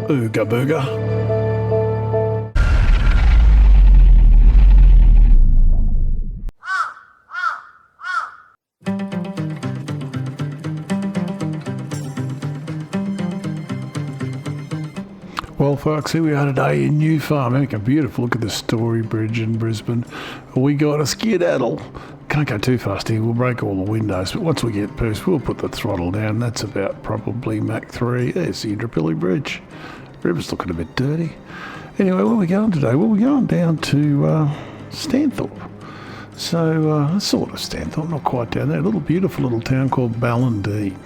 Ooga booga. Well folks, here we are today in New Farm. Looking beautiful. Look at the Story Bridge in Brisbane. We got a skedaddle. Can't go too fast here, we'll break all the windows, but once we get past, we'll put the throttle down. That's about probably Mach 3. There's the Ingenuity Bridge. River's looking a bit dirty. Anyway, where are we going today? Well, we're going down to Stanthorpe. So, sort of Stanthorpe, not quite down there. A little beautiful little town called Ballandean.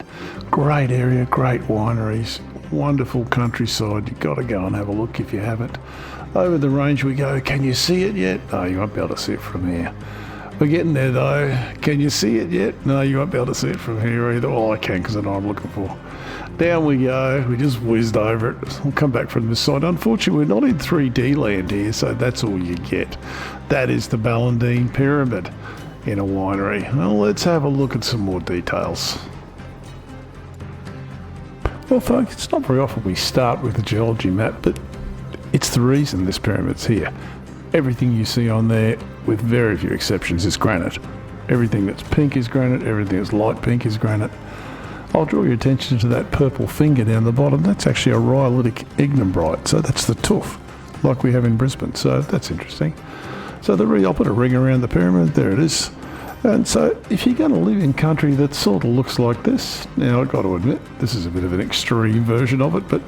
Great area, great wineries, wonderful countryside. You've got to go and have a look if you haven't. Over the range we go. Can you see it yet? No, you won't be able to see it from here. We're getting there though. Can you see it yet? No, you won't be able to see it from here either. Well, I can because I know what I'm looking for. Down we go. We just whizzed over it. We'll come back from this side. Unfortunately, we're not in 3D land here, so that's all you get. That is the Ballandean Pyramid in a winery. Well, let's have a look at some more details. Well, folks, it's not very often we start with a geology map, but it's the reason this pyramid's here. Everything you see on there, with very few exceptions, is granite. Everything that's pink is granite, everything that's light pink is granite. I'll draw your attention to that purple finger down the bottom. That's actually a rhyolitic ignimbrite, so that's the tuff, like we have in Brisbane, so that's interesting. So I'll put a ring around the pyramid, there it is. And so if you're going to live in country that sort of looks like this, now I've got to admit, this is a bit of an extreme version of it, but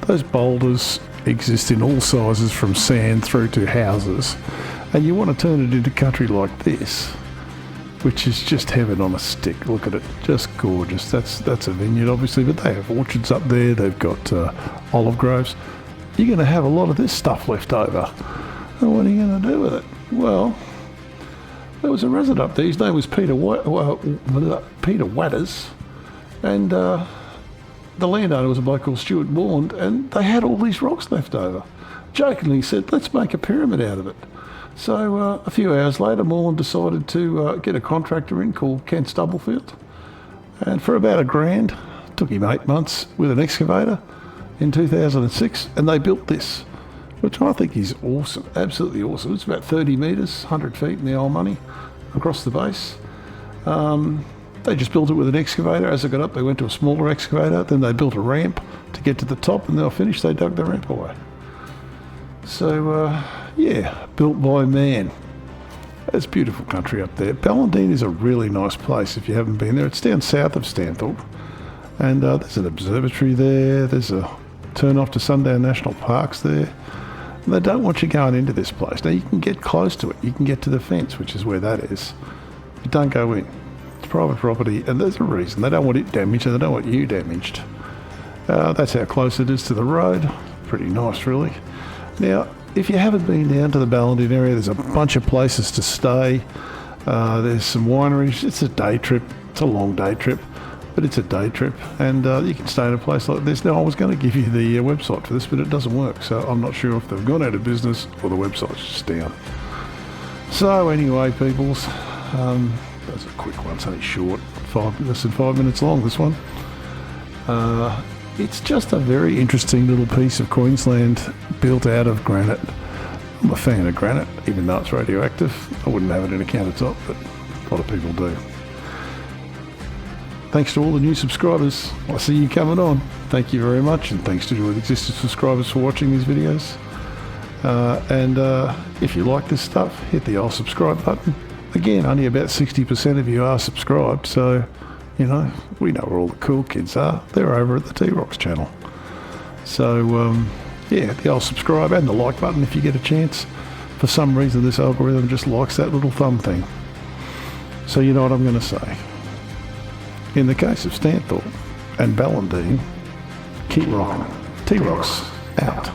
those boulders exist in all sizes from sand through to houses, and you want to turn it into country like this, which is just heaven on a stick. Look at it, just gorgeous. That's a vineyard obviously, but they have orchards up there, they've got olive groves. You're going to have a lot of this stuff left over, and what are you going to do with it? Well, there was a resident up there, his name was Peter Watters, and the landowner was a bloke called Stuart Morland, and they had all these rocks left over. Jokingly said, let's make a pyramid out of it. So a few hours later, Morland decided to get a contractor in called Kent Stubblefield, and for about $1,000, took him 8 months with an excavator in 2006, and they built this, which I think is awesome, absolutely awesome. It's about 30 metres, 100 feet in the old money, across the base. They just built it with an excavator. As they got up, they went to a smaller excavator, then they built a ramp to get to the top, and they were finished, they dug the ramp away. So, yeah, built by man. It's beautiful country up there. Ballandean is a really nice place if you haven't been there. It's down south of Stanthorpe, and there's an observatory there, there's a turn off to Sundown National Parks there. And they don't want you going into this place. Now you can get close to it, you can get to the fence, which is where that is. But don't go in. It's private property, and there's a reason. They don't want it damaged, and they don't want you damaged. That's how close it is to the road. Pretty nice, really. Now, if you haven't been down to the Ballandean area, there's a bunch of places to stay. There's some wineries. It's a day trip. It's a long day trip, but it's a day trip, and you can stay in a place like this. Now, I was going to give you the website for this, but it doesn't work, so I'm not sure if they've gone out of business or the website's just down. So anyway, peoples, that's a quick one. It's only short, less than 5 minutes long, this one. It's just a very interesting little piece of Queensland built out of granite. I'm a fan of granite, even though it's radioactive. I wouldn't have it in a countertop, but a lot of people do. Thanks to all the new subscribers. I see you coming on. Thank you very much, and thanks to all the existing subscribers for watching these videos. And if you like this stuff, hit the old subscribe button. Again, only about 60% of you are subscribed, so you know, we know where all the cool kids are. They're over at the T-Rocks channel. So, yeah, the old subscribe and the like button if you get a chance. For some reason, this algorithm just likes that little thumb thing. So you know what I'm going to say. In the case of Stanthorpe and Ballandean, keep rocking. T-Rocks out.